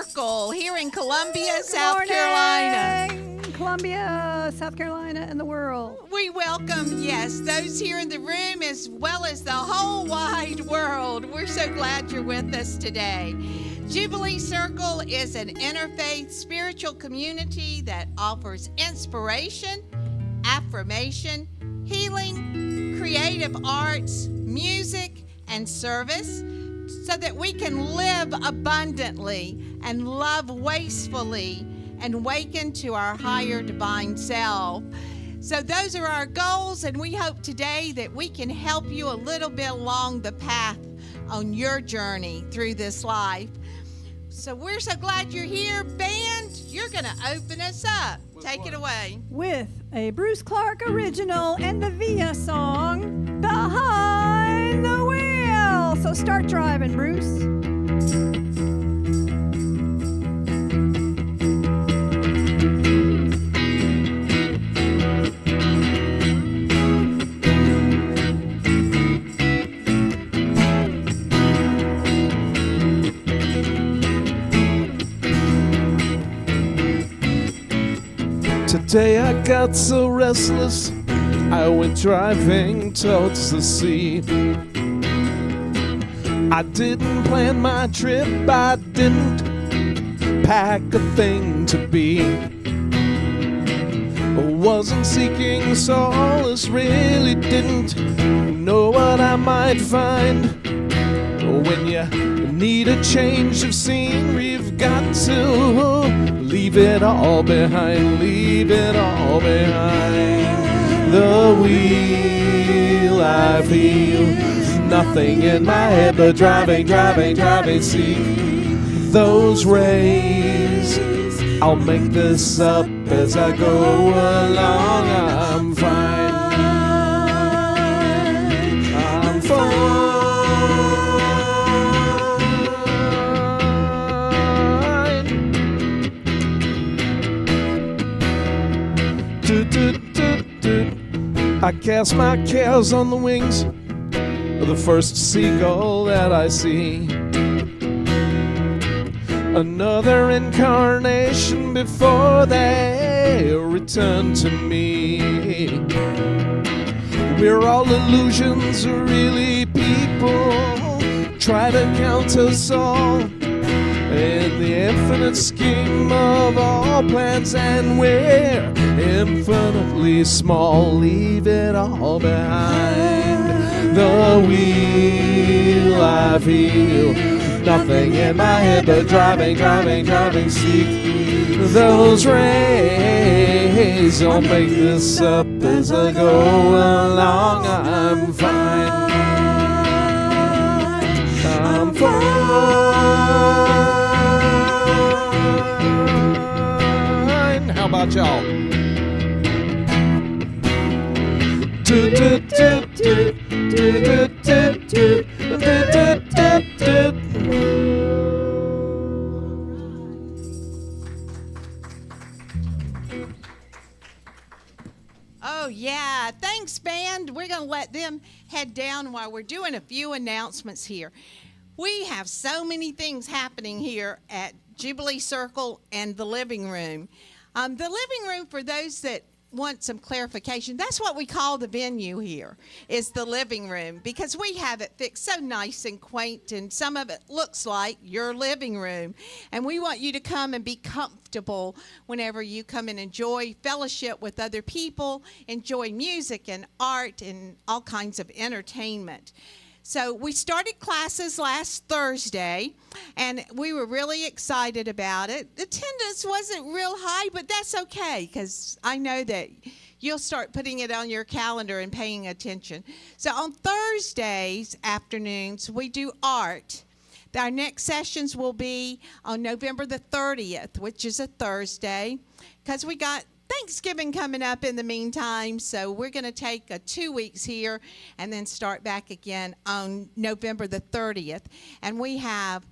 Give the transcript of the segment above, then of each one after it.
Circle here in Columbia, South Carolina. Columbia, South Carolina, and the world. We welcome, yes, those here in the room as well as the whole wide world. We're so glad you're with us today. Jubilee Circle is an interfaith spiritual community that offers inspiration, affirmation, healing, creative arts, music, and service so that we can live abundantly and love wastefully and awaken to our higher divine self. So those are our goals, and we hope today that we can help you a little bit along the path on your journey through this life. So we're so glad you're here. Band, you're going to open us up. Take it away. With a Bruce Clark original and the Via song, Behind the Wheel. So start driving, Bruce. Today I got so restless, I went driving towards the sea. I didn't plan my trip, I didn't pack a thing to be. I wasn't seeking solace, really didn't know what I might find. When you need a change of scenery, you've got to leave it all behind, leave it all behind. The wheel I feel, nothing in my head but driving, see those rays. I'll make this up as I go along. I'm fine, I'm fine. I cast my cares on the wings of the first seagull that I see. Another incarnation before they return to me. We're all illusions, really, people try to count us all in the infinite scheme of all plans, and we're infinitely small. Leave it all behind. The wheel I feel, nothing in my head but driving, see those rays. Don't make this up as I go along. I'm fine, I'm fine. How about y'all? Oh, yeah. Thanks, band. We're going to let them head down while we're doing a few announcements here. We have so many things happening here at Jubilee Circle and the living room. The living room, for those that want some clarification, that's what we call the venue here, is the living room, because we have it fixed so nice and quaint, and some of it looks like your living room. And we want you to come and be comfortable whenever you come and enjoy fellowship with other people, enjoy music and art and all kinds of entertainment. So we started classes last Thursday, and we were really excited about it. The attendance wasn't real high, but that's okay, because I know that you'll start putting it on your calendar and paying attention. So on Thursdays afternoons, we do art. Our next sessions will be on November the 30th, which is a Thursday, because we got Thanksgiving coming up in the meantime, so we're going to take 2 weeks here and then start back again on November the 30th. And we have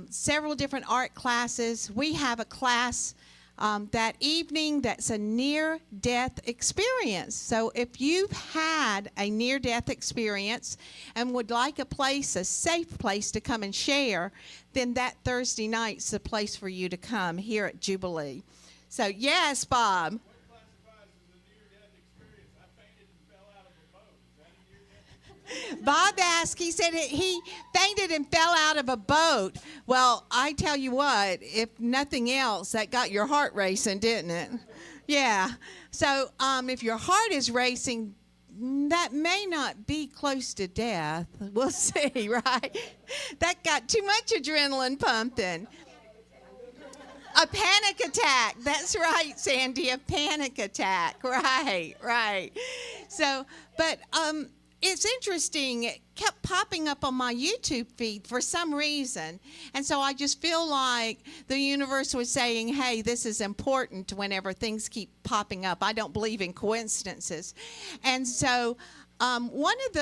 several different art classes. We have a class that evening that's a near-death experience. So if you've had a near-death experience and would like a safe place to come and share, then that Thursday night's the place for you to come here at Jubilee. So yes, Bob. Bob asked, he said he fainted and fell out of a boat. Well, I tell you what, if nothing else, that got your heart racing, didn't it? Yeah. So if your heart is racing, that may not be close to death. We'll see, right? That got too much adrenaline pumping. A panic attack. That's right, Sandy, a panic attack. Right. So, but it's interesting. It kept popping up on my YouTube feed for some reason. And so I just feel like the universe was saying, hey, this is important whenever things keep popping up. I don't believe in coincidences. And so one of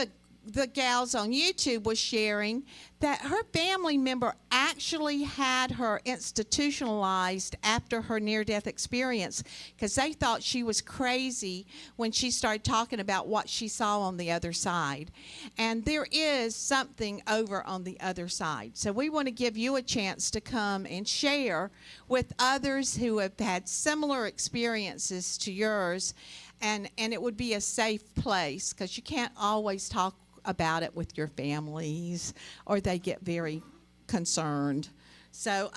the gals on YouTube was sharing that her family member actually had her institutionalized after her near-death experience because they thought she was crazy when she started talking about what she saw on the other side. And there is something over on the other side. So we want to give you a chance to come and share with others who have had similar experiences to yours. And it would be a safe place because you can't always talk about it with your families or they get very concerned. So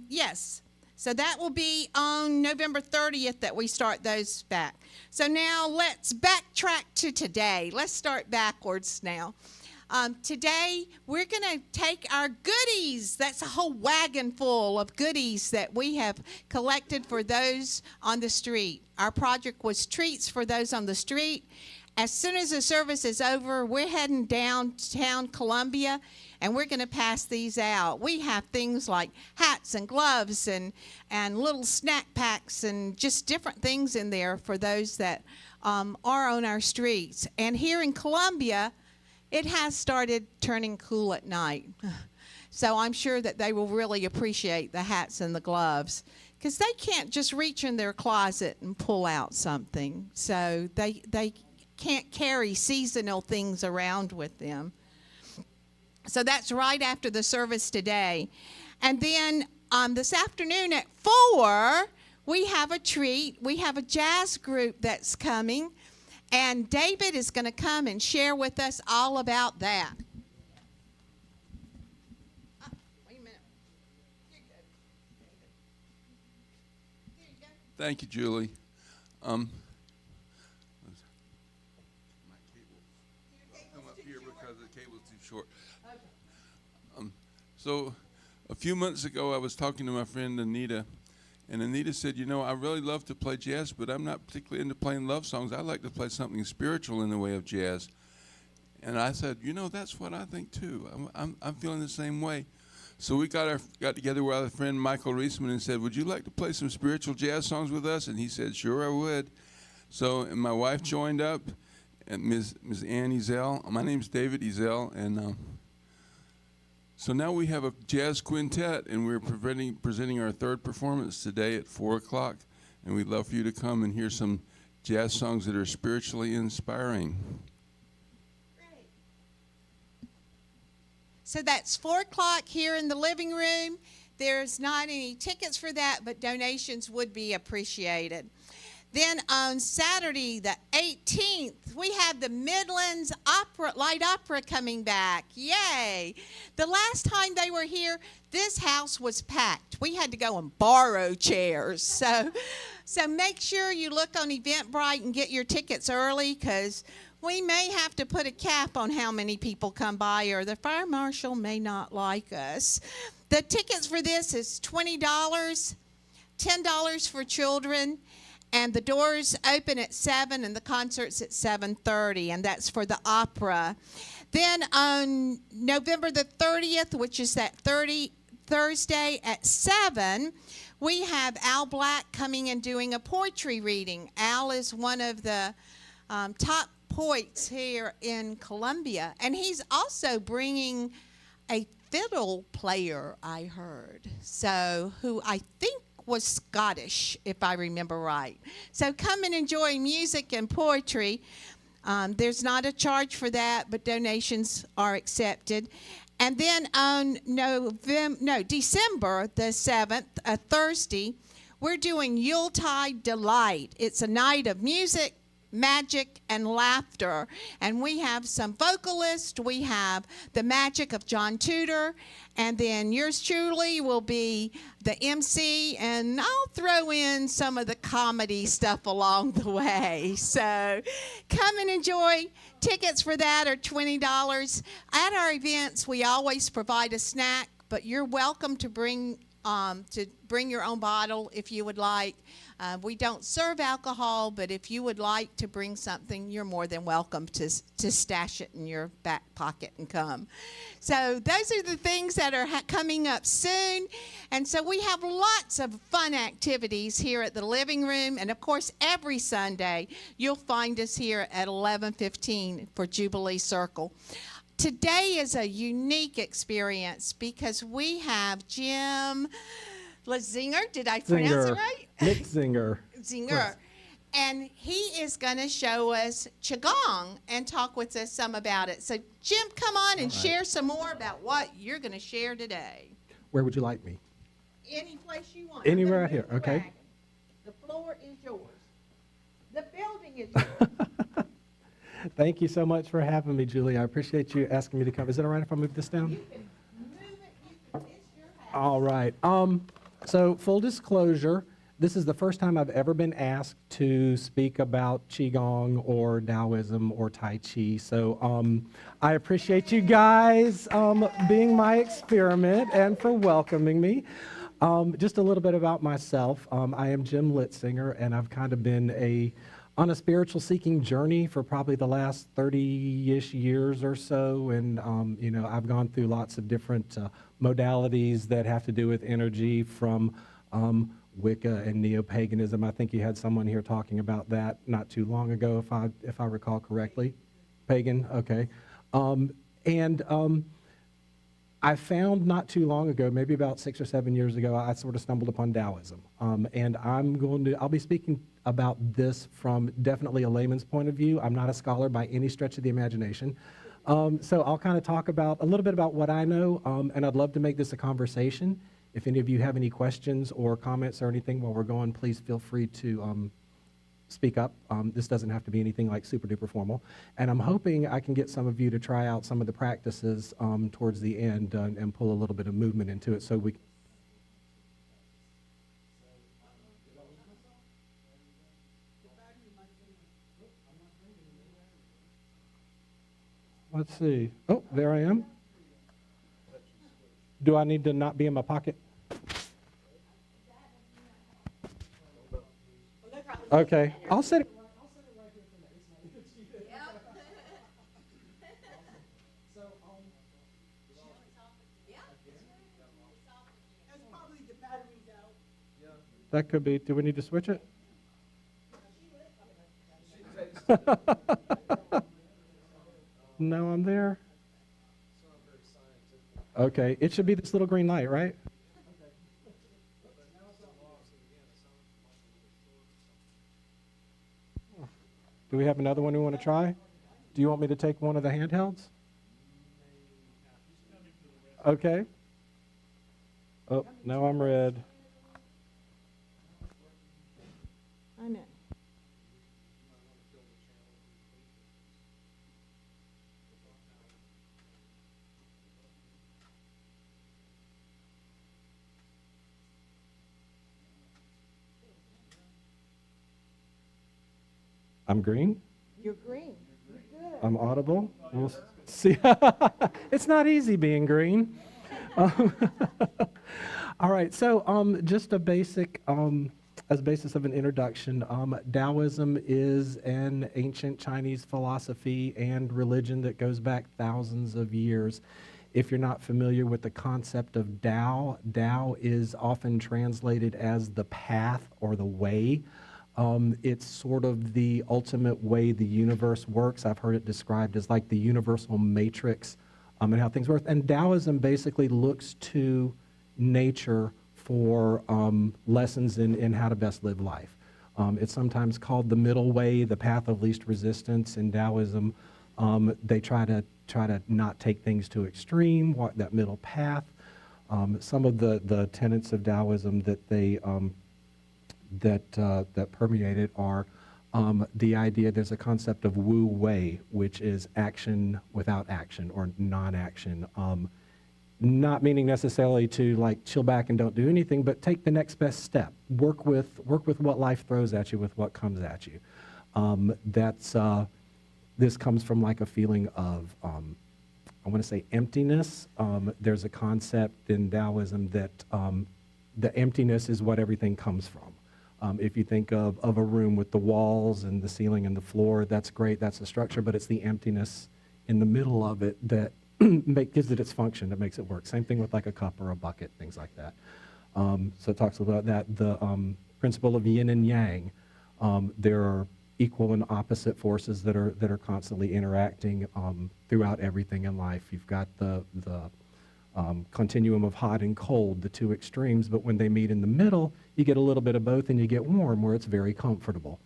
yes, so that will be on November 30th that we start those back. So now let's backtrack to today. Let's start backwards now. Today we're going to take our goodies. That's a whole wagon full of goodies that we have collected for those on the street. Our project was treats for those on the street. As soon as the service is over, we're heading downtown Columbia, and we're going to pass these out. We have things like hats and gloves and little snack packs and just different things in there for those that are on our streets. And here in Columbia, it has started turning cool at night. So I'm sure that they will really appreciate the hats and the gloves because they can't just reach in their closet and pull out something. So they can't carry seasonal things around with them. So that's right after the service today. And then this afternoon at 4, we have a treat. We have a jazz group that's coming. And David is going to come and share with us all about that. Wait a minute. Here you go, David. Here you go. Thank you, Julie. Because the cable's too short. So a few months ago, I was talking to my friend Anita, and Anita said, you know, I really love to play jazz, but I'm not particularly into playing love songs. I like to play something spiritual in the way of jazz. And I said, you know, that's what I think too. I'm feeling the same way. So we got together with our friend Michael Reisman and said, would you like to play some spiritual jazz songs with us? And he said, sure, I would. So and my wife joined up, and Ms. Ann Ezel. My name's David Ezel, and so now we have a jazz quintet, and we're presenting our third performance today at 4 o'clock, and we'd love for you to come and hear some jazz songs that are spiritually inspiring. Great. So that's 4 o'clock here in the living room. There's not any tickets for that, but donations would be appreciated. Then on Saturday, the 18th, we have the Midlands Light Opera coming back. Yay! The last time they were here, this house was packed. We had to go and borrow chairs. So make sure you look on Eventbrite and get your tickets early because we may have to put a cap on how many people come by or the fire marshal may not like us. The tickets for this is $20, $10 for children. And the doors open at 7 and the concert's at 7:30, and that's for the opera. Then on November the 30th, which is that Thursday at 7, we have Al Black coming and doing a poetry reading. Al is one of the top poets here in Columbia, and he's also bringing a fiddle player, I heard, so who I think was Scottish, if I remember right. So come and enjoy music and poetry. There's not a charge for that, but donations are accepted. And then on December the 7th, a Thursday, we're doing Yuletide Delight. It's a night of music, magic, and laughter. And we have some vocalists. We have the magic of John Tudor. And then yours truly will be the MC. And I'll throw in some of the comedy stuff along the way. So come and enjoy. Tickets for that are $20. At our events, we always provide a snack, but you're welcome to bring your own bottle if you would like. We don't serve alcohol, but if you would like to bring something, you're more than welcome to stash it in your back pocket and come. So those are the things that are coming up soon. And so we have lots of fun activities here at the living room. And, of course, every Sunday you'll find us here at 11:15 for Jubilee Circle. Today is a unique experience because we have Jim Litzinger. Did I pronounce it right? Litzinger. Zinger. And he is going to show us Qi-Gong and talk with us some about it. So, Jim, come on and share some more about what you're going to share today. Where would you like me? Any place you want. Anywhere out here, okay. Wagon. The floor is yours. The building is yours. Thank you so much for having me, Julie. I appreciate you asking me to come. Is it all right if I move this down? You can move it. It's your house. All right. So full disclosure, this is the first time I've ever been asked to speak about Qi-Gong or Taoism or Tai Chi. So I appreciate you guys being my experiment and for welcoming me. Just a little bit about myself. I am Jim Litzinger, and I've kind of been on a spiritual seeking journey for probably the last 30-ish years or so. And, I've gone through lots of different modalities that have to do with energy, from Wicca and neo-paganism. I think you had someone here talking about that not too long ago, if I recall correctly. Pagan, okay. I found not too long ago, maybe about 6 or 7 years ago, I sort of stumbled upon Taoism. And I'll be speaking about this from definitely a layman's point of view. I'm not a scholar by any stretch of the imagination. So I'll kind of talk about a little bit about what I know, and I'd love to make this a conversation. If any of you have any questions or comments or anything while we're going, please feel free to speak up. This doesn't have to be anything like super duper formal. And I'm hoping I can get some of you to try out some of the practices towards the end and pull a little bit of movement into it so we Let's see. Oh, there I am. Do I need to not be in my pocket? Okay, I'll set it. That could be. Do we need to switch it? No, I'm there. Okay, it should be this little green light, right? Do we have another one we want to try? Do you want me to take one of the handhelds? Okay. Oh, now I'm red. I'm in. I'm green. You're green. You're good. I'm audible. We'll see. It's not easy being green. All right, so just a basic, as a basis of an introduction, Taoism is an ancient Chinese philosophy and religion that goes back thousands of years. If you're not familiar with the concept of Tao, Tao is often translated as the path or the way. It's sort of the ultimate way the universe works. I've heard it described as like the universal matrix and how things work. And Taoism basically looks to nature for lessons in how to best live life. It's sometimes called the middle way, the path of least resistance in Taoism. They try to not take things to extreme, walk that middle path. Some of the tenets of Taoism that they that permeate it are the idea. There's a concept of Wu Wei, which is action without action or non-action. Not meaning necessarily to like chill back and don't do anything, but take the next best step. Work with what life throws at you, with what comes at you. This comes from like a feeling of I want to say emptiness. There's a concept in Taoism that the emptiness is what everything comes from. If you think of a room with the walls and the ceiling and the floor, that's great, that's the structure, but it's the emptiness in the middle of it that gives it its function, that makes it work. Same thing with like a cup or a bucket, things like that. So it talks about that. The principle of yin and yang. There are equal and opposite forces that are constantly interacting throughout everything in life. You've got the continuum of hot and cold, the two extremes, but when they meet in the middle, you get a little bit of both and you get warm, where it's very comfortable.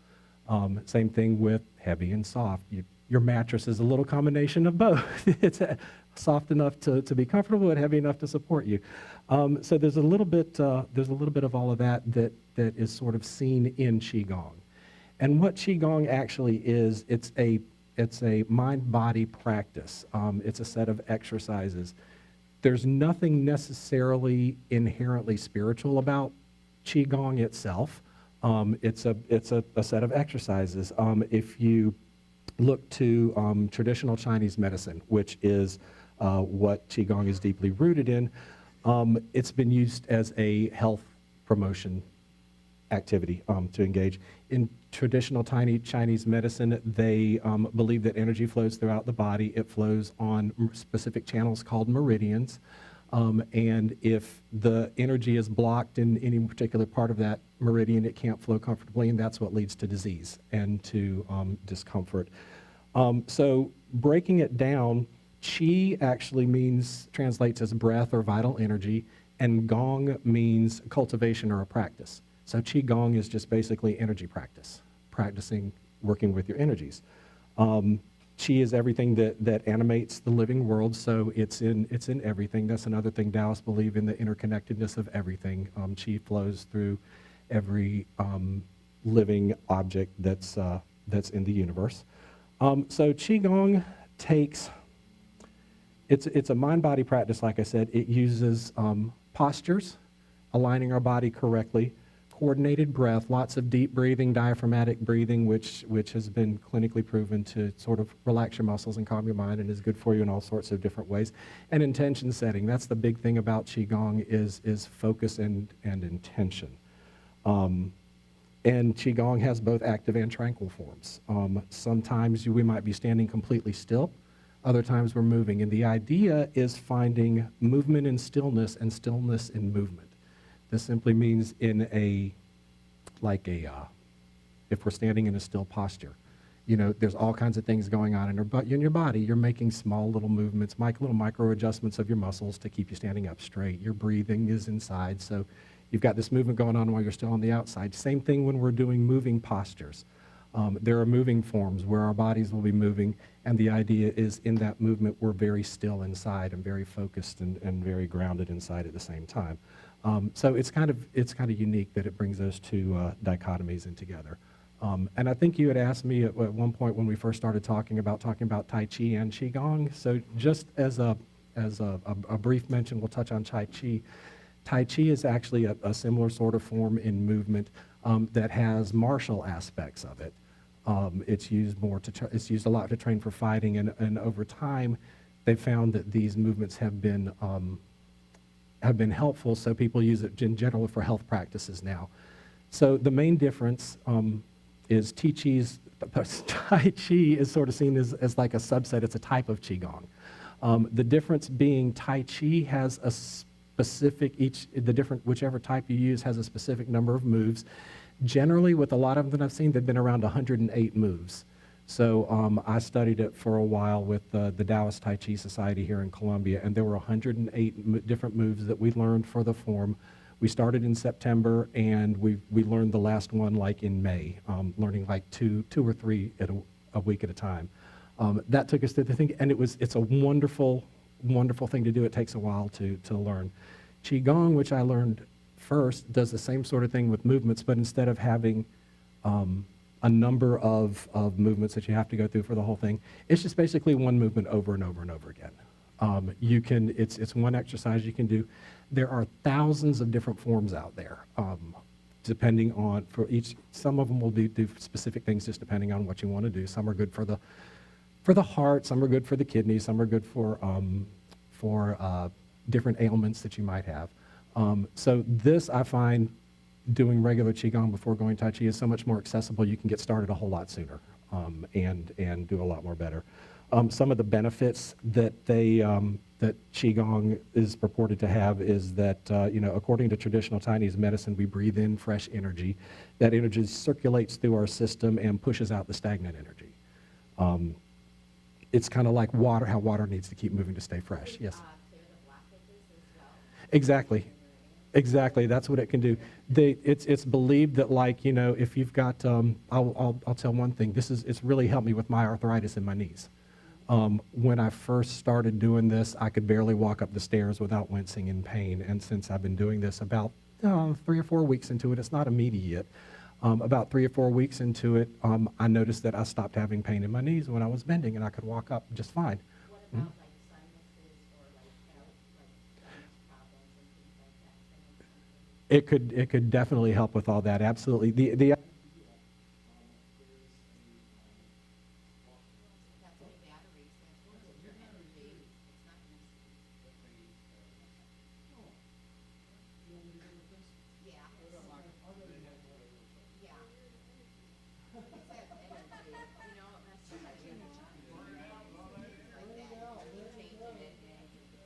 Same thing with heavy and soft. Your mattress is a little combination of both. It's soft enough to be comfortable and heavy enough to support you. So there's a little bit of all of that is sort of seen in Qi-Gong. And what Qi-Gong actually is, it's a mind-body practice. It's a set of exercises. There's nothing necessarily inherently spiritual about Qi-Gong itself. It's a set of exercises. If you look to traditional Chinese medicine, which is what Qi-Gong is deeply rooted in, it's been used as a health promotion activity to engage. In traditional Chinese medicine, they believe that energy flows throughout the body. It flows on specific channels called meridians. And if the energy is blocked in any particular part of that meridian, it can't flow comfortably, and that's what leads to disease and to discomfort. So breaking it down, Qi actually translates as breath or vital energy, and Gong means cultivation or a practice. So Qi-Gong is just basically energy practice, practicing working with your energies. Qi is everything that animates the living world, so it's in everything. That's another thing Taoists believe in, the interconnectedness of everything. Qi flows through every living object that's in the universe. So Qi-Gong it's a mind-body practice, like I said. It uses postures, aligning our body correctly, coordinated breath, lots of deep breathing, diaphragmatic breathing, which has been clinically proven to sort of relax your muscles and calm your mind and is good for you in all sorts of different ways. And intention setting. That's the big thing about Qi-Gong is focus and intention. And Qi-Gong has both active and tranquil forms. Sometimes we might be standing completely still. Other times we're moving. And the idea is finding movement in stillness and stillness in movement. This simply means if we're standing in a still posture, there's all kinds of things going on in your body. You're making small little movements, little micro adjustments of your muscles to keep you standing up straight. Your breathing is inside, so you've got this movement going on while you're still on the outside. Same thing when we're doing moving postures. There are moving forms where our bodies will be moving, and the idea is in that movement we're very still inside and very focused and very grounded inside at the same time. So it's kind of unique that it brings those two dichotomies in together. And I think you had asked me at one point when we first started talking about Tai Chi and Qi-Gong. So just as a brief mention, we'll touch on Tai Chi. Tai Chi is actually a similar sort of form in movement that has martial aspects of it. It's used a lot to train for fighting, and over time, they've found that these movements have been helpful, so people use it in general for health practices now. So the main difference is Tai Chi is sort of seen as like a subset. It's a type of Qi-Gong. The difference being Tai Chi has a specific, whichever type you use has a specific number of moves. Generally, with a lot of them I've seen, they've been around 108 moves. So I studied it for a while with the Taoist Tai Chi Society here in Columbia, and there were 108 different moves that we learned for the form. We started in September, and we learned the last one like in May, learning like two or three a week at a time. That took us through the thing, and it's a wonderful, wonderful thing to do. It takes a while to learn. Qi-Gong, which I learned first, does the same sort of thing with movements, but instead of having a number of movements that you have to go through for the whole thing, it's just basically one movement over and over and over again. It's one exercise you can do. There are thousands of different forms out there, depending on, some of them will do specific things just depending on what you want to do. Some are good for the heart, some are good for the kidneys, some are good for different ailments that you might have. So this, I find, doing regular Qigong before going Tai Chi is so much more accessible. You can get started a whole lot sooner and do a lot more better. Some of the benefits that that Qigong is purported to have is that, according to traditional Chinese medicine, we breathe in fresh energy. That energy circulates through our system and pushes out the stagnant energy. It's kind of like water, how water needs to keep moving to stay fresh. Yes. Exactly. Exactly, that's what it can do. It's believed that, like, if you've got, I'll tell one thing. It's really helped me with my arthritis in my knees. When I first started doing this, I could barely walk up the stairs without wincing in pain. And since I've been doing this about 3 or 4 weeks into it, it's not immediate. About 3 or 4 weeks into it, I noticed that I stopped having pain in my knees when I was bending, and I could walk up just fine. What about like sinuses or like health, like sinus problems and things like that? It could definitely help with all that. Absolutely. The That's only batteries, that's what your energy, it's not used. Yeah. Yeah. It says energy, it must be like that, you changing it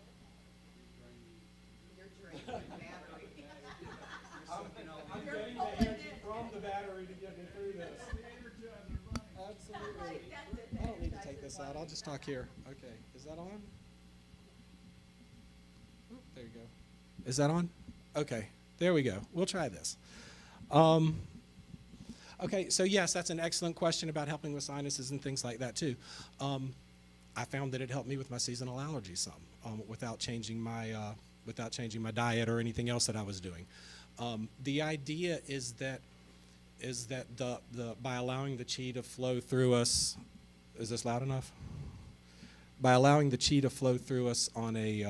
and you're draining the battery. I'm getting the energy from the battery to get me through this. Absolutely. I don't need to take this out. I'll just talk here. Okay. Is that on? Oop, there you go. Is that on? Okay. There we go. We'll try this. Okay. So yes, that's an excellent question about helping with sinuses and things like that too. I found that it helped me with my seasonal allergies some, without changing my diet or anything else that I was doing. The idea is that by allowing the Qi to flow through us, is this loud enough? By allowing the Qi to flow through us on a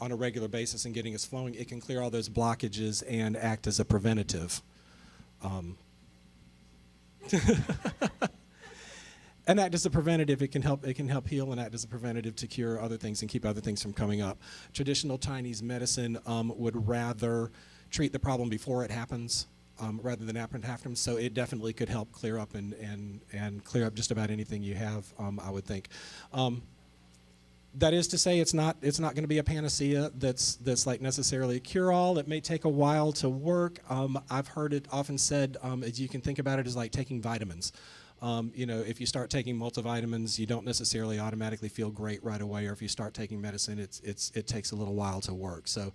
regular basis and getting us flowing, it can clear all those blockages and act as a preventative. And act as a preventative. It can help heal and act as a preventative to cure other things and keep other things from coming up. Traditional Chinese medicine would rather treat the problem before it happens rather than after it happens. So it definitely could help clear up and clear up just about anything you have, I would think. That is to say, it's not going to be a panacea that's like necessarily a cure-all. It may take a while to work. I've heard it often said, as you can think about it, as like taking vitamins. If you start taking multivitamins, you don't necessarily automatically feel great right away, or if you start taking medicine, it takes a little while to work. So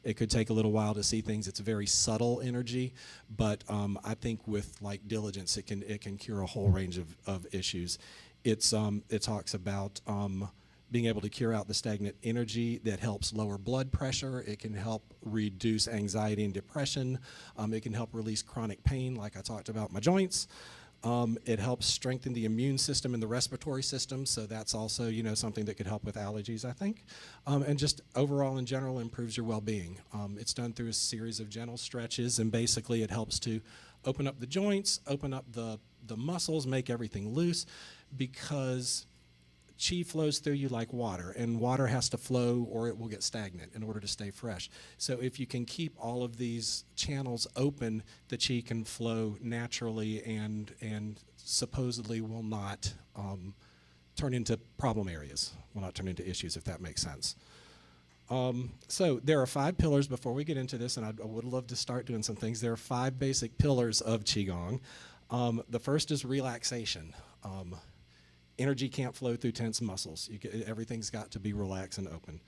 it could take a little while to see things. It's a very subtle energy, but I think with like diligence, it can cure a whole range of issues. It talks about being able to cure out the stagnant energy that helps lower blood pressure. It can help reduce anxiety and depression. It can help release chronic pain, like I talked about my joints. It helps strengthen the immune system and the respiratory system, so that's also, something that could help with allergies, I think. And just overall, in general, improves your well-being. It's done through a series of gentle stretches, and basically it helps to open up the joints, open up the muscles, make everything loose, because Qi flows through you like water, and water has to flow or it will get stagnant in order to stay fresh. So if you can keep all of these channels open, the Qi can flow naturally and supposedly will not turn into problem areas, will not turn into issues, if that makes sense. So there are 5 pillars before we get into this, and I would love to start doing some things. There are 5 basic pillars of Qigong. The first is relaxation. Energy can't flow through tense muscles. Everything's got to be relaxed and open.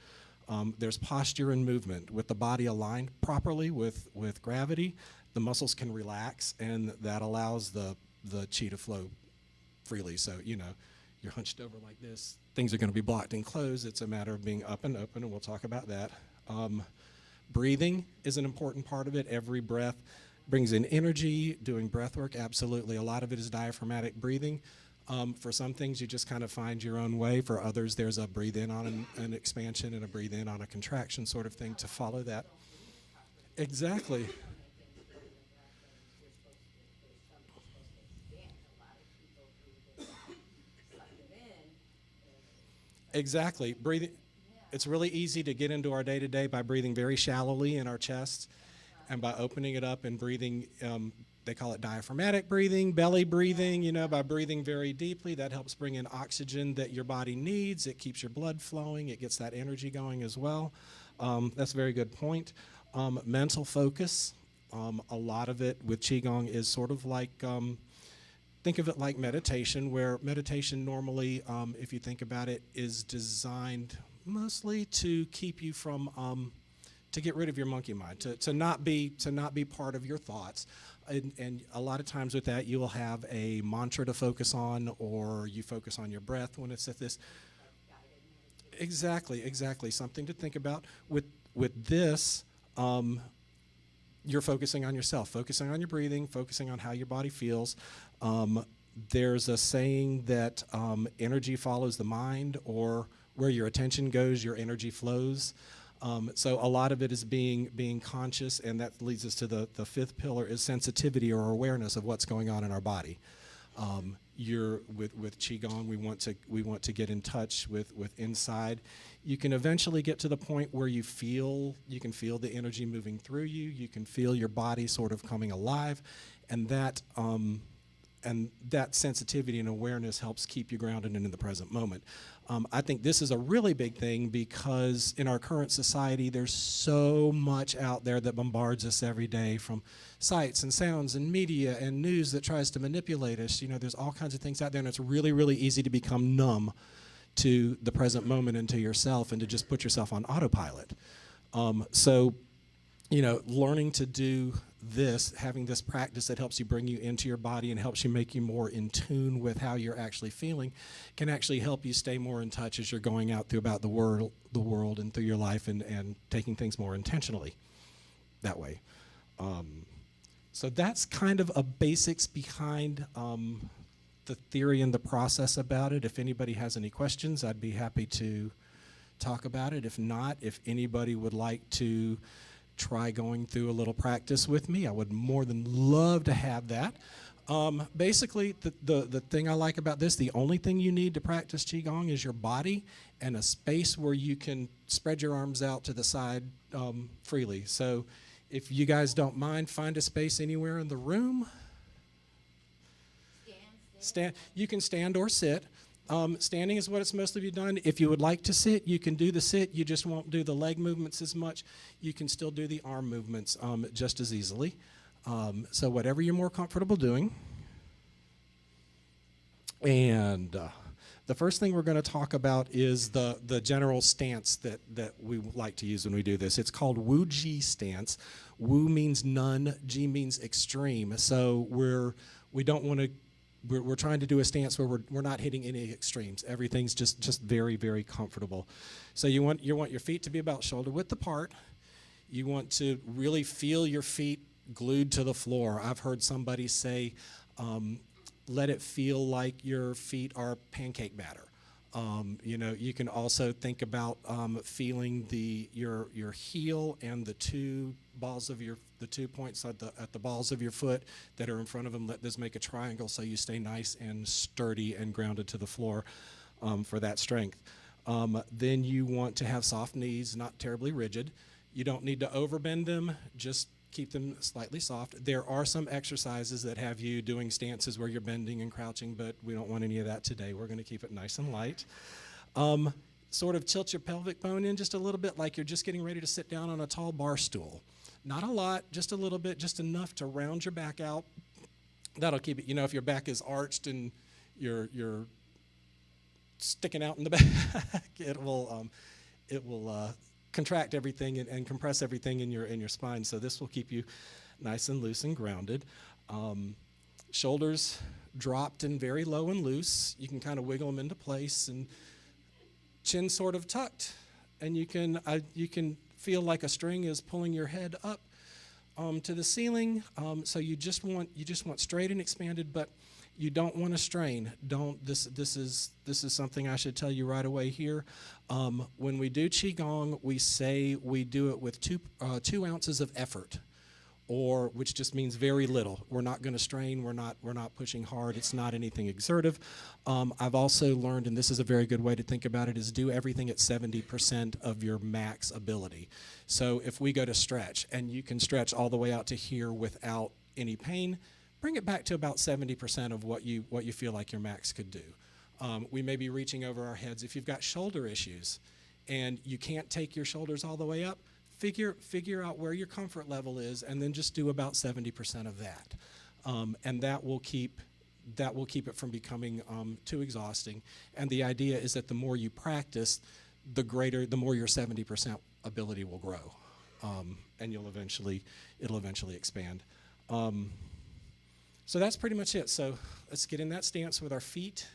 There's posture and movement. With the body aligned properly with gravity, the muscles can relax, and that allows the chi to flow freely. So, you're hunched over like this. Things are going to be blocked and closed. It's a matter of being up and open, and we'll talk about that. Breathing is an important part of it. Every breath brings in energy. Doing breath work, absolutely. A lot of it is diaphragmatic breathing. For some things, you just kind of find your own way. For others, there's a breathe in on an expansion and a breathe in on a contraction sort of thing to follow that. Exactly. Exactly. Breathing. It's really easy to get into our day-to-day by breathing very shallowly in our chests and by opening it up and breathing. They call it diaphragmatic breathing, belly breathing, by breathing very deeply. That helps bring in oxygen that your body needs. It keeps your blood flowing. It gets that energy going as well. That's a very good point. Mental focus. A lot of it with Qigong is sort of like, think of it like meditation, where meditation normally, if you think about it, is designed mostly to keep you from, to get rid of your monkey mind, to not be part of your thoughts. And a lot of times with that, you will have a mantra to focus on, or you focus on your breath when it's at this. Exactly. Something to think about. With this, you're focusing on yourself, focusing on your breathing, focusing on how your body feels. There's a saying that energy follows the mind, or where your attention goes, your energy flows. So a lot of it is being conscious, and that leads us to the fifth pillar is sensitivity or awareness of what's going on in our body. With Qigong, we want to get in touch with inside. You can eventually get to the point where you can feel the energy moving through you. You can feel your body sort of coming alive, and that sensitivity and awareness helps keep you grounded and in the present moment. I think this is a really big thing because in our current society, there's so much out there that bombards us every day, from sights and sounds and media and news that tries to manipulate us. There's all kinds of things out there, and it's really, really easy to become numb to the present moment and to yourself, and to just put yourself on autopilot. So learning to do this, having this practice that helps you bring you into your body and helps you make you more in tune with how you're actually feeling, can actually help you stay more in touch as you're going out throughout the world and through your life, and taking things more intentionally that way. So that's kind of a basics behind the theory and the process about it. If anybody has any questions, I'd be happy to talk about it. If not, if anybody would like to try going through a little practice with me, I would more than love to have that. Basically, the thing I like about this, the only thing you need to practice Qigong is your body and a space where you can spread your arms out to the side freely. So if you guys don't mind, find a space anywhere in the room. You can stand or sit. Standing is what it's mostly done. If you would like to sit, you can do the sit. You just won't do the leg movements as much. You can still do the arm movements just as easily. So whatever you're more comfortable doing. And the first thing we're going to talk about is the general stance that we like to use when we do this. It's called Wu Ji stance. Wu means none, Ji means extreme. So we're trying to do a stance where we're not hitting any extremes. Everything's just very, very comfortable. So you want your feet to be about shoulder width apart. You want to really feel your feet glued to the floor. I've heard somebody say, let it feel like your feet are pancake batter. You can also think about feeling your heel and the two points at the balls of your foot that are in front of them. Let this make a triangle so you stay nice and sturdy and grounded to the floor for that strength. Then you want to have soft knees, not terribly rigid. You don't need to overbend them, just keep them slightly soft. There are some exercises that have you doing stances where you're bending and crouching, but we don't want any of that today. We're going to keep it nice and light. Sort of tilt your pelvic bone in just a little bit, like you're just getting ready to sit down on a tall bar stool. Not a lot, just a little bit, just enough to round your back out. That'll keep it, if your back is arched and you're sticking out in the back, it will contract everything and compress everything in your spine. So this will keep you nice and loose and grounded. Shoulders dropped and very low and loose. You can kind of wiggle them into place, and chin sort of tucked, and you can feel like a string is pulling your head up to the ceiling. So you just want straight and expanded, but you don't want to strain. This is something I should tell you right away here. When we do Qigong, we say we do it with 2 ounces of effort, or which just means very little. We're not going to strain. We're not pushing hard. It's not anything exertive. I've also learned, and this is a very good way to think about it, is do everything at 70% of your max ability. So if we go to stretch, and you can stretch all the way out to here without any pain, bring it back to about 70% of what you feel like your max could do. We may be reaching over our heads. If you've got shoulder issues and you can't take your shoulders all the way up, figure out where your comfort level is, and then just do about 70% of that. And that will keep it from becoming too exhausting. And the idea is that the more you practice, the more your 70% ability will grow, and it'll eventually expand. So that's pretty much it. So let's get in that stance with our feet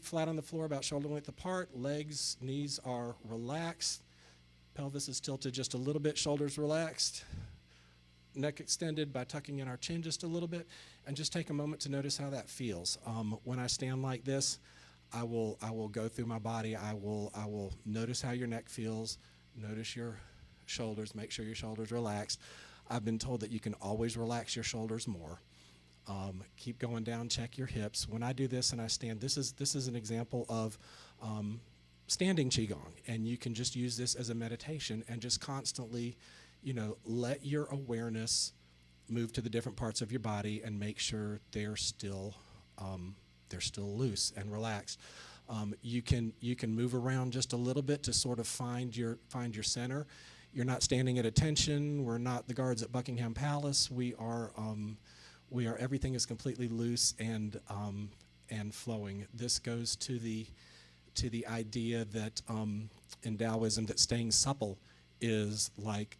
flat on the floor, about shoulder length apart. Legs, knees are relaxed. Pelvis is tilted just a little bit, shoulders relaxed. Neck extended by tucking in our chin just a little bit, and just take a moment to notice how that feels. When I stand like this, I will go through my body. I will notice how your neck feels. Notice your shoulders. Make sure your shoulders relaxed. I've been told that you can always relax your shoulders more. Keep going down. Check your hips. When I do this and I stand, this is an example of standing Qigong, and you can just use this as a meditation and just constantly, let your awareness move to the different parts of your body and make sure they're still loose and relaxed. You can move around just a little bit to sort of find your center. You're not standing at attention. We're not the guards at Buckingham Palace. We are everything is completely loose and flowing. This goes to the idea that in Taoism that staying supple is like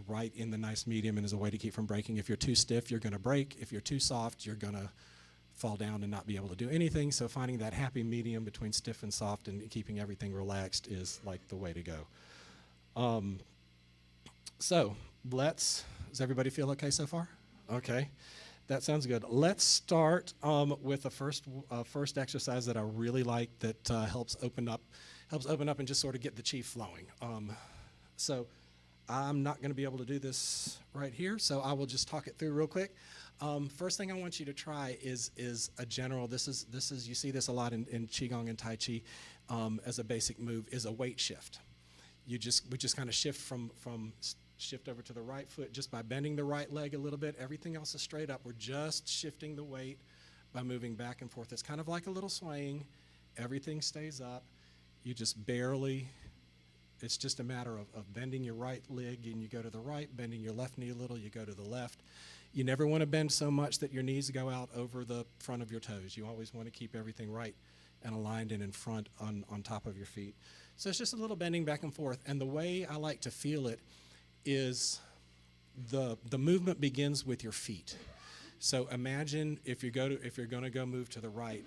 right in the nice medium and is a way to keep from breaking. If you're too stiff, you're going to break. If you're too soft, you're going to fall down and not be able to do anything. So finding that happy medium between stiff and soft and keeping everything relaxed is like the way to go. So does everybody feel okay so far? Okay. That sounds good. Let's start with a first exercise that I really like that helps open up and just sort of get the chi flowing. So I'm not going to be able to do this right here, so I will just talk it through real quick. First thing I want you to try is a general. This is you see this a lot in Qi-Gong and Tai Chi as a basic move, is a weight shift. We just kind of shift over to the right foot just by bending the right leg a little bit. Everything else is straight up. We're just shifting the weight by moving back and forth. It's kind of like a little swaying. Everything stays up. You just barely, it's just a matter of bending your right leg and you go to the right, bending your left knee a little, you go to the left. You never want to bend so much that your knees go out over the front of your toes. You always want to keep everything right and aligned and in front on top of your feet. So it's just a little bending back and forth. And the way I like to feel it is the movement begins with your feet. So imagine if you're going to go move to the right,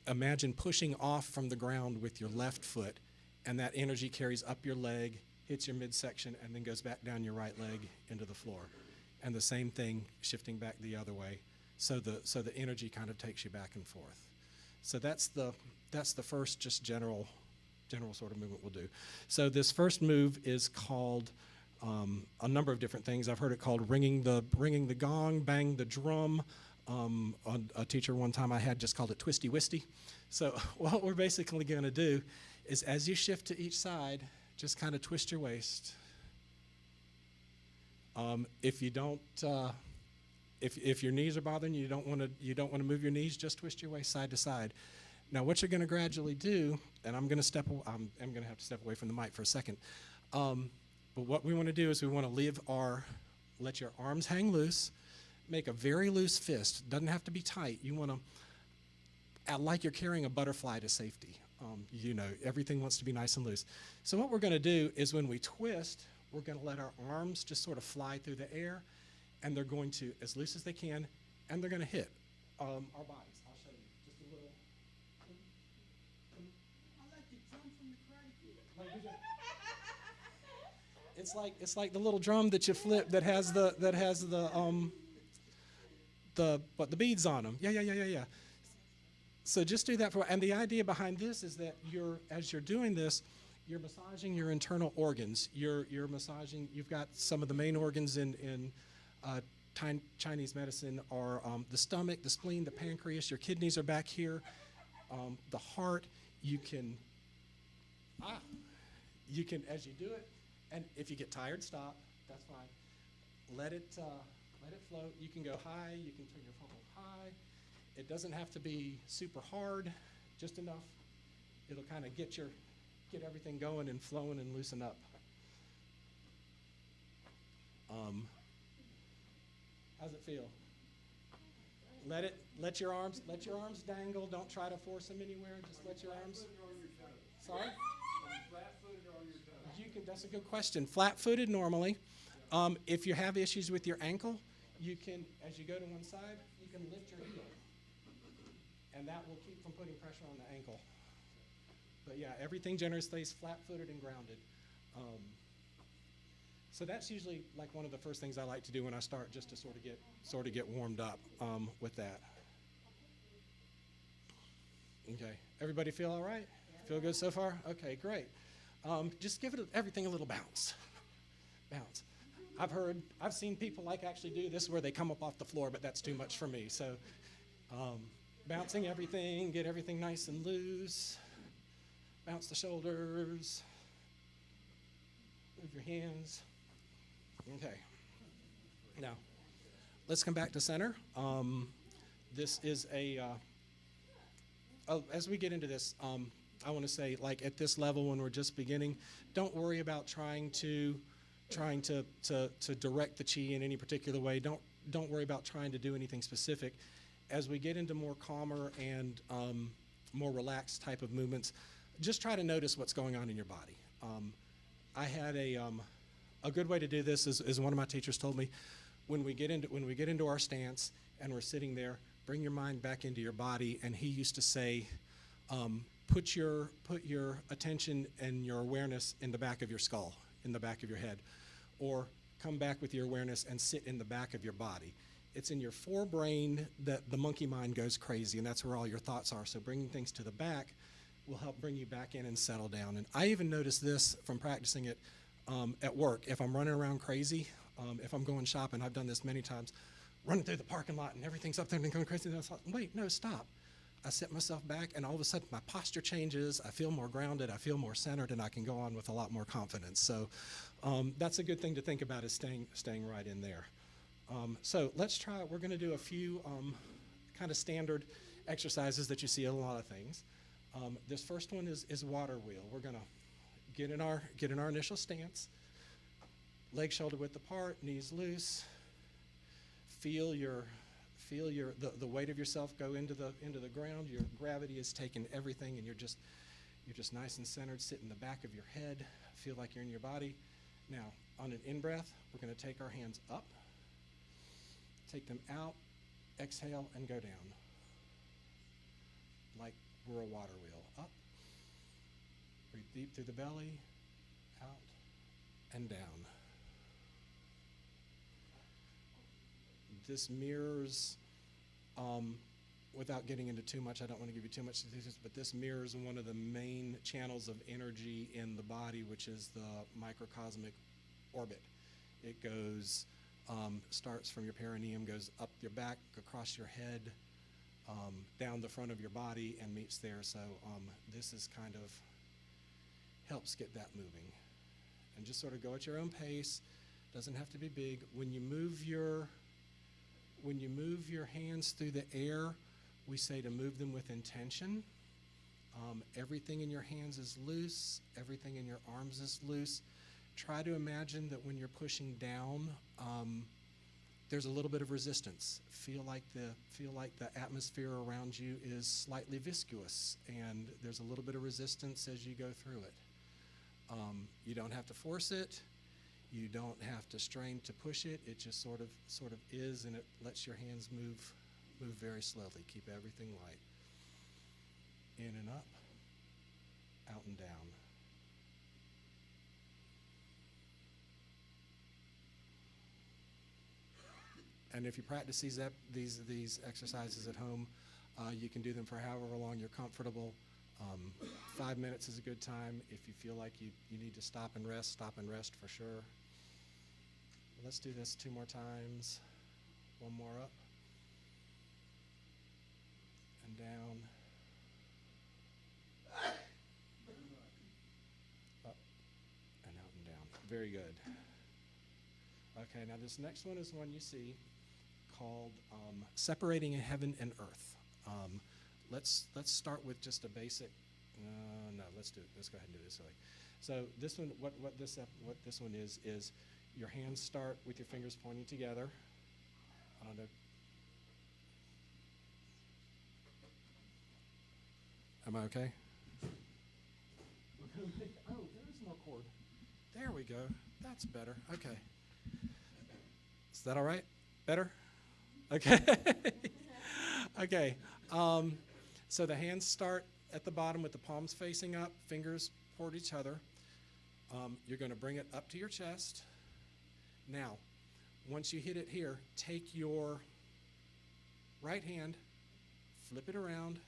imagine pushing off from the ground with your left foot, and that energy carries up your leg, hits your midsection, and then goes back down your right leg into the floor. And the same thing shifting back the other way. So the energy kind of takes you back and forth. So that's the first just general sort of movement we'll do. So this first move is called a number of different things. I've heard it called ringing the gong, bang the drum. A teacher one time I had just called it twisty wisty. So what we're basically going to do is as you shift to each side, just kind of twist your waist. If you don't, if your knees are bothering you, you don't want to move your knees. Just twist your waist side to side. Now what you're going to gradually do, and I'm going to have to step away from the mic for a second. But what we want to do is we want to let your arms hang loose, make a very loose fist. Doesn't have to be tight. You want to, like you're carrying a butterfly to safety. Everything wants to be nice and loose. So what we're going to do is when we twist, we're going to let our arms just sort of fly through the air, and they're going to, as loose as they can, and they're going to hit our bodies. I'll show you just a little. I like the drum from the Karate Kid. It's like the little drum that you flip that has the beads on them. Yeah. So just do that and the idea behind this is that as you're doing this, you're massaging your internal organs. You're massaging. You've got some of the main organs in Chinese medicine are the stomach, the spleen, the pancreas. Your kidneys are back here. The heart. You can, as you do it, and if you get tired, stop. That's fine. Let it float. You can go high. You can turn your funnel high. It doesn't have to be super hard, just enough. It'll kind of get everything going and flowing and loosen up. How's it feel? Let your arms dangle. Don't try to force them anywhere. Just let your arms. Sorry? You can. That's a good question. Flat-footed normally. If you have issues with your ankle, you can, as you go to one side, you can lift your heel, and that will keep from putting pressure on the ankle. But yeah, everything generally stays flat-footed and grounded. So that's usually like one of the first things I like to do when I start, just to sort of get warmed up with that. Okay, everybody feel all right? Feel good so far? Okay, great. Just give everything a little bounce. Bounce. I've seen people actually do this where they come up off the floor, but that's too much for me. So bouncing everything, get everything nice and loose. Bounce the shoulders. Move your hands. Okay. Now, let's come back to center. This is as we get into this, I want to say, at this level when we're just beginning, don't worry about trying to direct the Qi in any particular way. Don't worry about trying to do anything specific. As we get into more calmer and more relaxed type of movements, just try to notice what's going on in your body. I had a good way to do this is one of my teachers told me, when we get into our stance and we're sitting there, bring your mind back into your body. And he used to say, put your attention and your awareness in the back of your skull, in the back of your head, or come back with your awareness and sit in the back of your body. It's in your forebrain that the monkey mind goes crazy, and that's where all your thoughts are. So bringing things to the back will help bring you back in and settle down. And I even noticed this from practicing it at work. If I'm running around crazy, if I'm going shopping, I've done this many times, running through the parking lot and everything's up there and going crazy, and I thought, wait, no, stop. I set myself back, and all of a sudden my posture changes. I feel more grounded. I feel more centered, and I can go on with a lot more confidence. So that's a good thing to think about, is staying right in there. So let's try. We're going to do a few kind of standard exercises that you see in a lot of things. This first one is water wheel. We're going to get in our initial stance. Legs shoulder width apart, knees loose. Feel the weight of yourself go into the ground. Your gravity is taking everything, and you're just nice and centered. Sit in the back of your head. Feel like you're in your body. Now, on an in-breath, we're going to take our hands up, take them out, exhale, and go down. Like we're a water wheel. Up, breathe deep through the belly, out, and down. This mirrors, without getting into too much, I don't want to give you too much statistics, but this mirrors one of the main channels of energy in the body, which is the microcosmic orbit. It goes, starts from your perineum, goes up your back, across your head, down the front of your body, and meets there. So this is kind of helps get that moving. And just sort of go at your own pace. Doesn't have to be big. When you move your hands through the air, we say to move them with intention. Everything in your hands is loose. Everything in your arms is loose. Try to imagine that when you're pushing down, there's a little bit of resistance. Feel like the atmosphere around you is slightly viscous, and there's a little bit of resistance as you go through it. You don't have to force it. You don't have to strain to push it. It just sort of is, and it lets your hands move very slowly. Keep everything light. In and up, out and down. And if you practice these exercises at home, you can do them for however long you're comfortable. 5 minutes is a good time. If you feel like you need to stop and rest for sure. Let's do this 2 more times. One more up and down. Up and out and down. Very good. Okay, now this next one is one you see called Separating Heaven and Earth. Let's start with just a basic. No, let's do it. Let's go ahead and do it this way. So this one, what this one is your hands start with your fingers pointing together. I don't know. Am I okay? Oh, there's more cord. There we go. That's better. Okay. Is that all right? Better? Okay. Okay. So the hands start at the bottom with the palms facing up, fingers toward each other. You're going to bring it up to your chest. Now, once you hit it here, take your right hand, flip it around.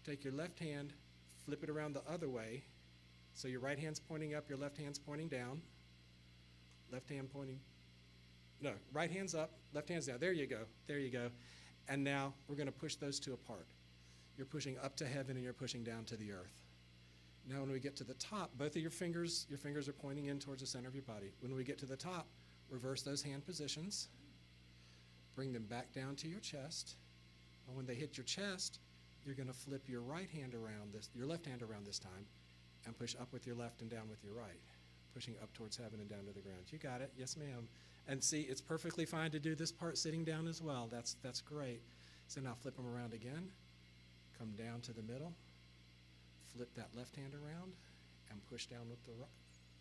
Take your left hand, flip it around the other way. So your right hand's pointing up, your left hand's pointing down. Left hand pointing, no, right hand's up, left hand's down. There you go, there you go. And now we're going to push those two apart. You're pushing up to heaven and you're pushing down to the earth. Now when we get to the top, both of your fingers are pointing in towards the center of your body. When we get to the top, reverse those hand positions. Bring them back down to your chest. And when they hit your chest, you're going to flip your right hand around your left hand around this time, and push up with your left and down with your right, pushing up towards heaven and down to the ground. You got it. Yes, ma'am. And see, it's perfectly fine to do this part sitting down as well. That's great. So now flip them around again. Come down to the middle. Flip that left hand around and push down with the right.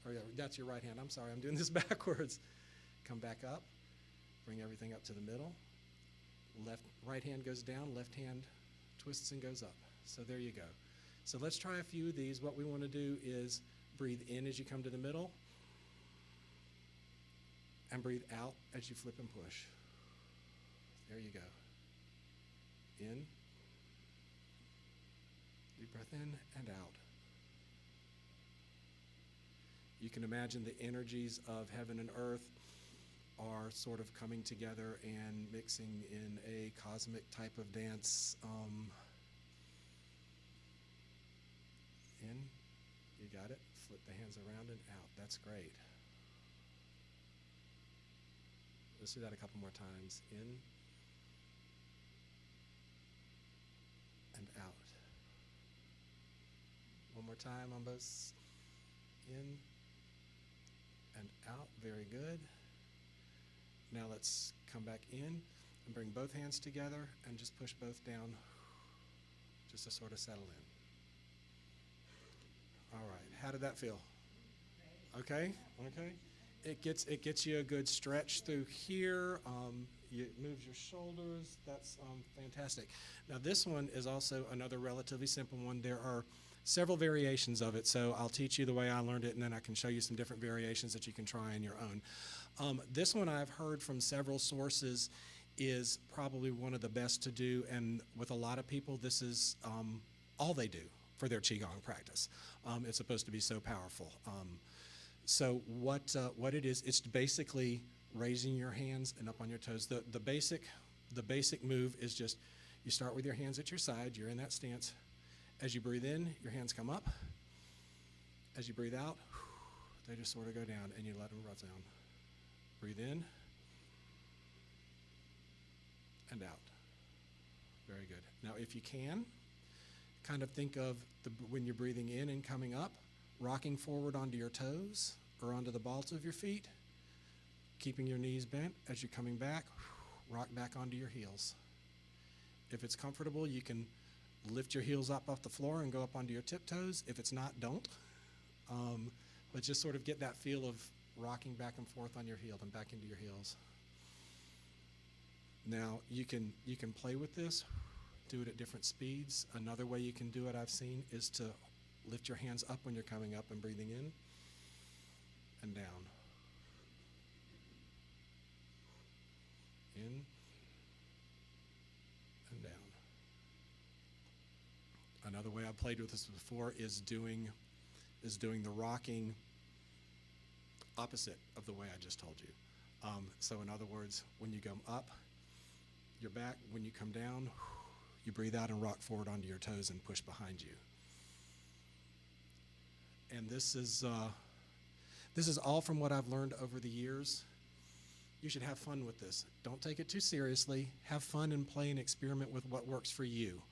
Oh yeah, that's your right hand. I'm sorry, I'm doing this backwards. Come back up. Bring everything up to the middle. Right hand goes down. Left hand twists and goes up. So there you go. So let's try a few of these. What we want to do is breathe in as you come to the middle, and breathe out as you flip and push. There you go. In. Deep breath in and out. You can imagine the energies of heaven and earth are sort of coming together and mixing in a cosmic type of dance. In, you got it. Flip the hands around and out. That's great. Let's do that a couple more times. In and out. One more time on both. In and out. Very good. Now let's come back in and bring both hands together and just push both down just to sort of settle in. All right, how did that feel? Okay, okay. It gets you a good stretch through here. It moves your shoulders. That's fantastic. Now this one is also another relatively simple one. There are several variations of it, so I'll teach you the way I learned it, and then I can show you some different variations that you can try on your own. This one I've heard from several sources is probably one of the best to do, and with a lot of people, this is all they do for their Qi-Gong practice. It's supposed to be so powerful. So what it is, it's basically raising your hands and up on your toes. The basic move is just you start with your hands at your side. You're in that stance. As you breathe in, your hands come up. As you breathe out, they just sort of go down, and you let them rest down. Breathe in and out. Very good. Now, if you can, kind of think of when you're breathing in and coming up, rocking forward onto your toes or onto the balls of your feet, keeping your knees bent. As you're coming back, rock back onto your heels. If it's comfortable, you can lift your heels up off the floor and go up onto your tiptoes. If it's not, don't. But just sort of get that feel of rocking back and forth on your heel and back into your heels. Now, you can play with this, do it at different speeds. Another way you can do it, I've seen, is to lift your hands up when you're coming up and breathing in and down. In and down. Another way I've played with this before is doing the rocking opposite of the way I just told you. So in other words, when you go up, you're back. When you come down, you breathe out and rock forward onto your toes and push behind you. And this is all from what I've learned over the years. You should have fun with this. Don't take it too seriously. Have fun and play and experiment with what works for you.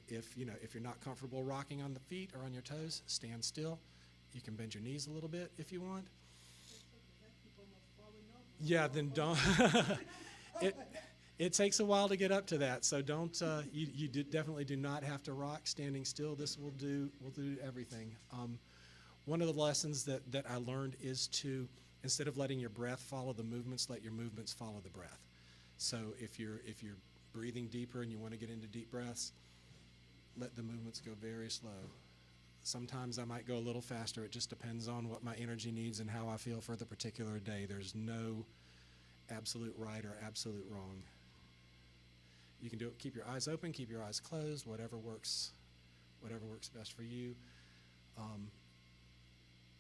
If you're not comfortable rocking on the feet or on your toes, stand still. You can bend your knees a little bit if you want. Yeah, then don't. It takes a while to get up to that, so don't. You definitely do not have to rock standing still. This will do everything. One of the lessons that I learned is to, instead of letting your breath follow the movements, let your movements follow the breath. So if you're breathing deeper and you want to get into deep breaths, let the movements go very slow. Sometimes I might go a little faster. It just depends on what my energy needs and how I feel for the particular day. There's no absolute right or absolute wrong. You can do it. Keep your eyes open, keep your eyes closed, whatever works best for you.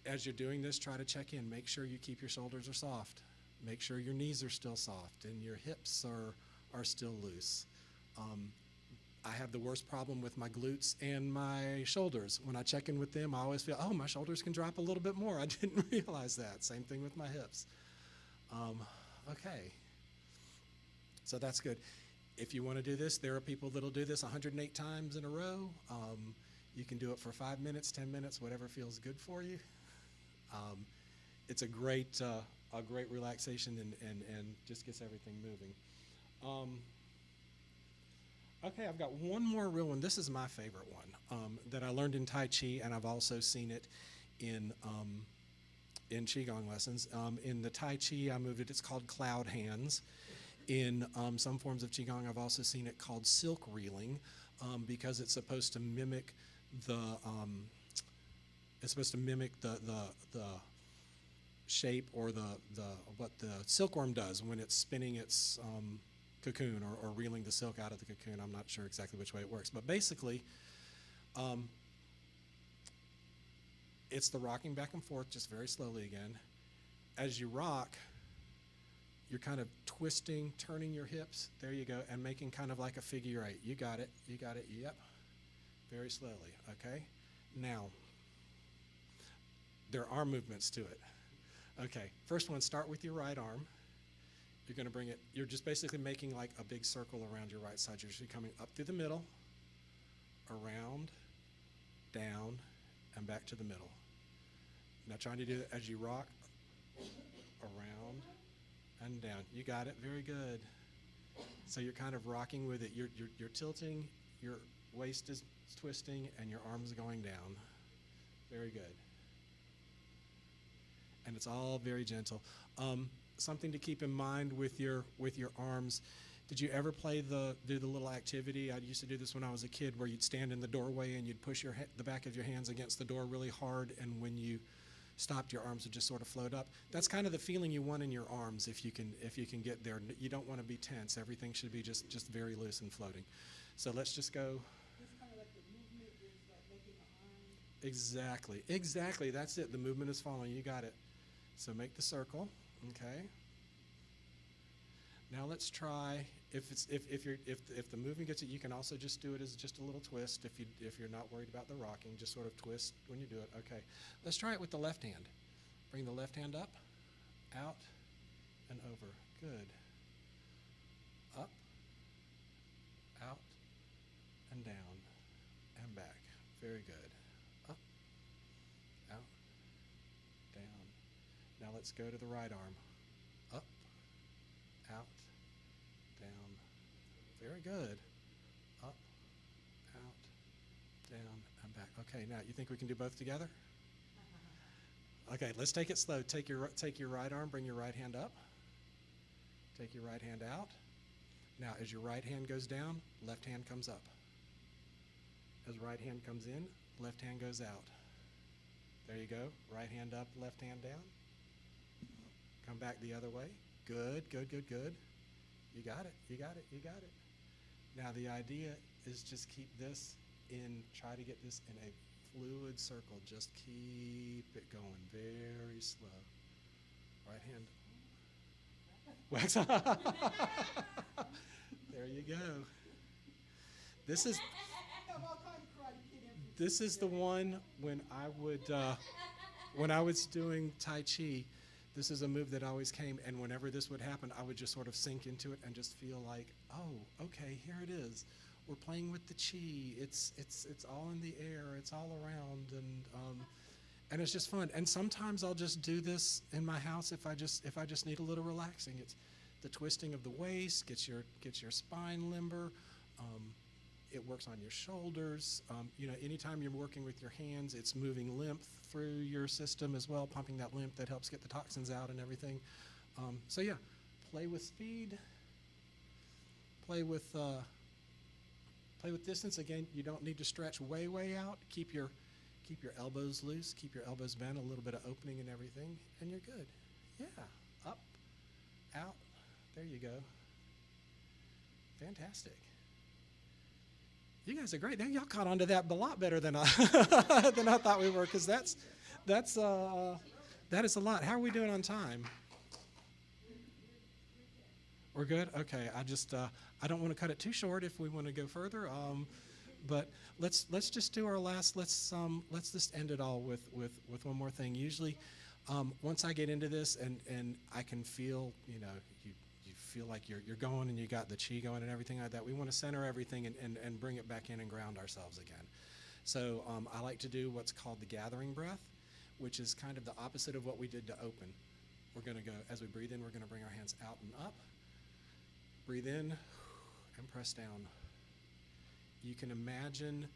As you're doing this, try to check in. Make sure you keep your shoulders are soft. Make sure your knees are still soft and your hips are still loose. I have the worst problem with my glutes and my shoulders. When I check in with them, I always feel, oh, my shoulders can drop a little bit more. I didn't realize that. Same thing with my hips. Okay. So that's good. If you want to do this, there are people that'll do this 108 times in a row. You can do it for 5 minutes, 10 minutes, whatever feels good for you. It's a great relaxation and just gets everything moving. Okay, I've got one more real one. This is my favorite one that I learned in Tai Chi, and I've also seen it in Qi-Gong lessons. In the Tai Chi, I moved it. It's called cloud hands. In some forms of Qi-Gong, I've also seen it called silk reeling because it's supposed to mimic the shape or what the silkworm does when it's spinning its cocoon or reeling the silk out of the cocoon. I'm not sure exactly which way it works, but basically it's the rocking back and forth just very slowly again. As you rock, you're kind of twisting, turning your hips, there you go, and making kind of like a figure eight. You got it, yep. Very slowly, okay? Now, there are movements to it. Okay, first one, start with your right arm. You're gonna bring it, you're just basically making like a big circle around your right side. You're just coming up through the middle, around, down, and back to the middle. Now trying to do it as you rock, around, and down. You got it, very good. So you're kind of rocking with it. You're tilting, your waist is twisting, and your arms are going down. Very good. And it's all very gentle. Something to keep in mind with your arms. Did you ever do the little activity? I used to do this when I was a kid, where you'd stand in the doorway and you'd push the back of your hands against the door really hard, and when you stopped, your arms would just sort of float up. That's kind of the feeling you want in your arms if you can get there. You don't want to be tense. Everything should be just very loose and floating. So let's just go. It's kind of like the movement is like making an arm. Exactly. That's it. The movement is following. You got it. So make the circle. Okay. Now let's try. If the movement gets it, you can also just do it as just a little twist. If you're not worried about the rocking, just sort of twist when you do it. Okay. Let's try it with the left hand. Bring the left hand up, out, and over. Good. Up, out, and down, and back. Very good. Up, out, down. Now let's go to the right arm. Very good. Up, out, down, and back. Okay, now you think we can do both together? Okay, let's take it slow. Take your right arm, bring your right hand up. Take your right hand out. Now, as your right hand goes down, left hand comes up. As right hand comes in, left hand goes out. There you go. Right hand up, left hand down. Come back the other way. Good, good, good, good. You got it, you got it, you got it. Now, the idea is just keep this try to get this in a fluid circle. Just keep it going very slow. Right hand. Wax. There you go. This is the one when I was doing Tai Chi. This is a move that always came, and whenever this would happen, I would just sort of sink into it and just feel like, oh, okay, here it is. We're playing with the Qi. It's all in the air. It's all around, and it's just fun. And sometimes I'll just do this in my house if I just need a little relaxing. It's the twisting of the waist, gets your spine limber. It works on your shoulders. Anytime you're working with your hands, it's moving lymph through your system as well, pumping that lymph that helps get the toxins out and everything. So yeah, play with speed. Play with distance. Again, you don't need to stretch way out. Keep your elbows loose. Keep your elbows bent. A little bit of opening and everything, and you're good. Yeah, up, out. There you go. Fantastic. You guys are great. Now y'all caught on to that a lot better than I than I thought we were, because that is a lot. How are we doing on time? We're good. Okay. I don't want to cut it too short if we want to go further. But let's just do our last. Let's just end it all with one more thing. Usually, once I get into this and I can feel, you feel like you're going and you got the Qi going and everything like that, we want to center everything and bring it back in and ground ourselves again. So I like to do what's called the gathering breath, which is kind of the opposite of what we did to open. We're going to go, as we breathe in, we're going to bring our hands out and up. Breathe in and press down. You can imagine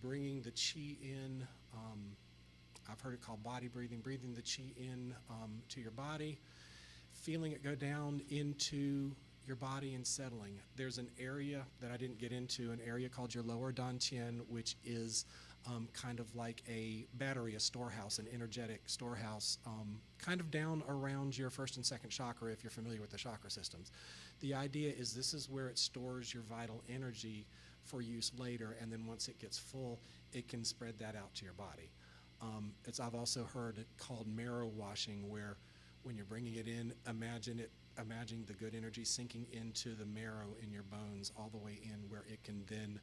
bringing the Qi in. I've heard it called body breathing, breathing the Qi in to your body, feeling it go down into your body and settling. There's an area that I didn't get into, an area called your lower dantian, which is kind of like a battery, a storehouse, an energetic storehouse, kind of down around your first and second chakra if you're familiar with the chakra systems. The idea is this is where it stores your vital energy for use later, and then once it gets full, it can spread that out to your body. I've also heard it called marrow washing, where when you're bringing it in, imagine the good energy sinking into the marrow in your bones all the way in, where it can then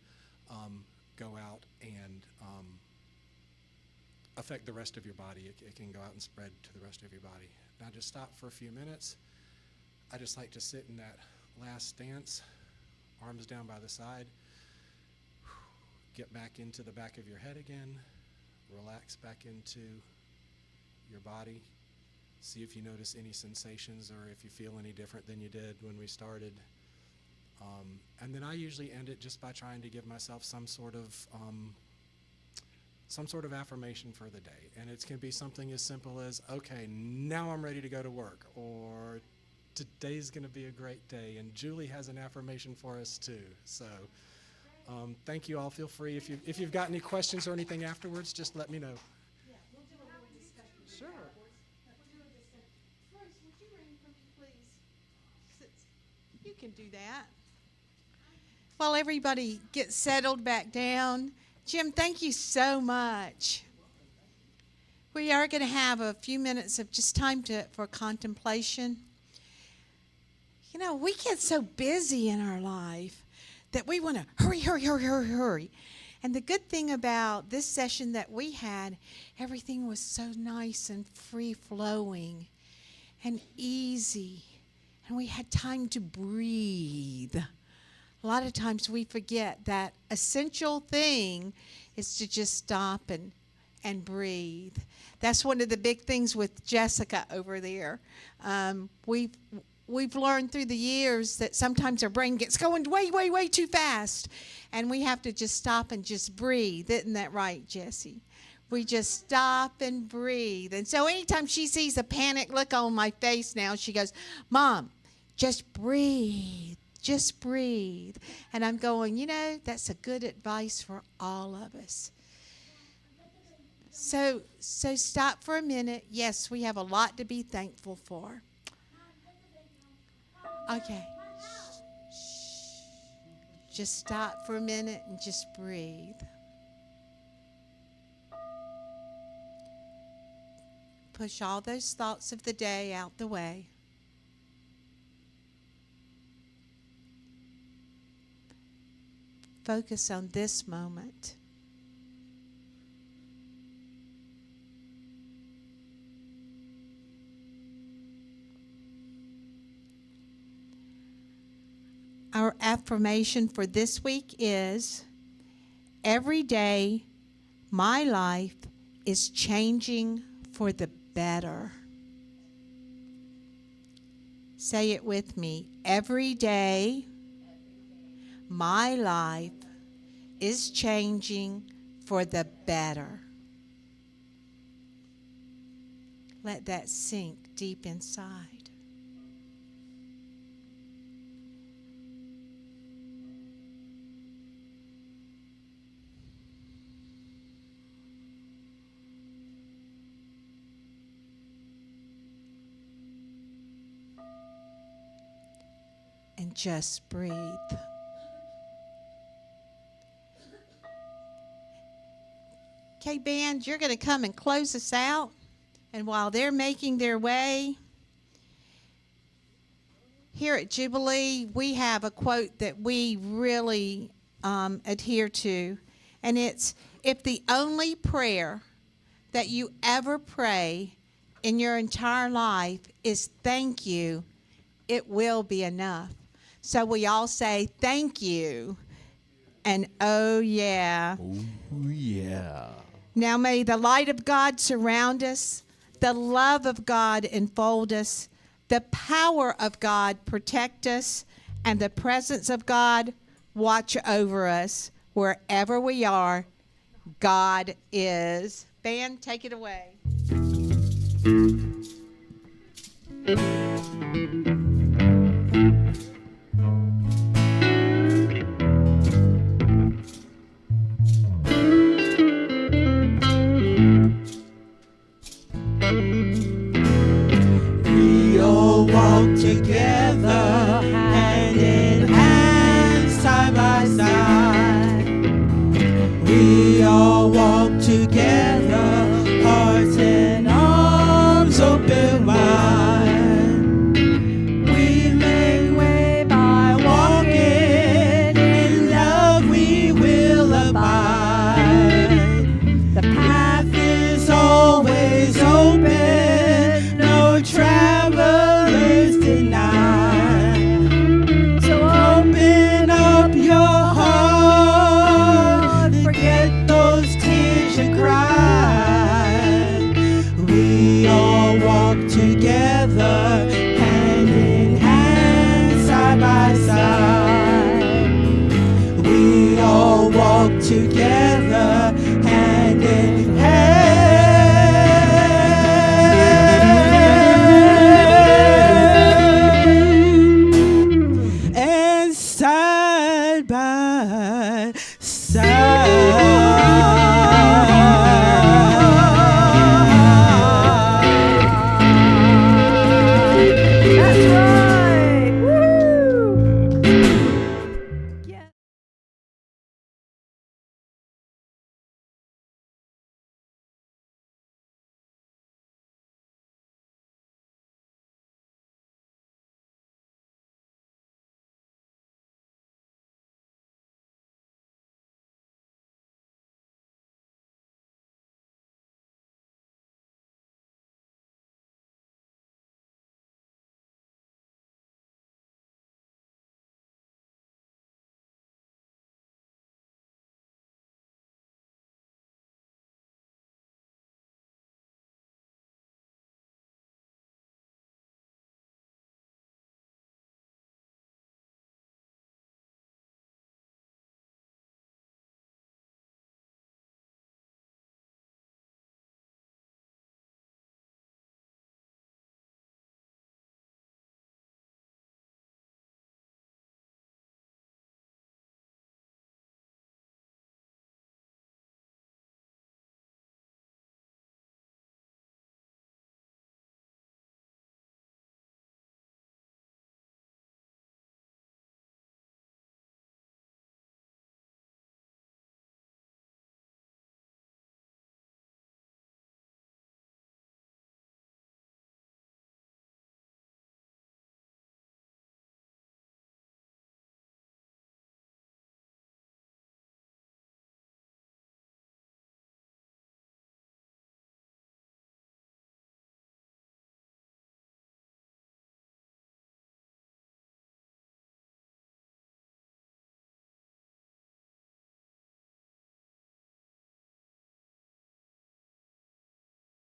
go out and affect the rest of your body. It can go out and spread to the rest of your body. Now just stop for a few minutes. I just like to sit in that last stance, arms down by the side. Get back into the back of your head again. Relax back into your body. See if you notice any sensations or if you feel any different than you did when we started. And then I usually end it just by trying to give myself some sort of affirmation for the day. And it can be something as simple as, okay, now I'm ready to go to work, or today's going to be a great day. And Julie has an affirmation for us too. So thank you all. Feel free. If you've got any questions or anything afterwards, just let me know. Yeah, we'll do a little discussion. Sure. We'll do a discussion. Bruce, would you ring for me, please? You can do that. While everybody gets settled back down, Jim, thank you so much. We are going to have a few minutes of just time for contemplation. You know, we get so busy in our life that we want to hurry. And the good thing about this session that we had, everything was so nice and free-flowing and easy. And we had time to breathe. A lot of times we forget that essential thing is to just stop and breathe. That's one of the big things with Jessica over there. we've learned through the years that sometimes our brain gets going way, way, way too fast. And we have to just stop and just breathe. Isn't that right, Jesse? We just stop and breathe. And so anytime she sees a panic look on my face now, she goes, Mom, just breathe. Just breathe. And I'm going, you know, that's a good advice for all of us. So stop for a minute. Yes, we have a lot to be thankful for. Okay. Shh. Just stop for a minute and just breathe. Push all those thoughts of the day out the way. Focus on this moment. Our affirmation for this week is, every day my life is changing for the better. Say it with me. Every day my life is changing for the better. Let that sink deep inside. And just breathe. Okay, band, you're going to come and close us out. And while they're making their way, here at Jubilee, we have a quote that we really adhere to. And it's, if the only prayer that you ever pray in your entire life is thank you, it will be enough. So we all say thank you and oh yeah. Oh, yeah. Now may the light of God surround us, the love of God enfold us, the power of God protect us, and the presence of God watch over us. Wherever we are, God is. Band, take it away.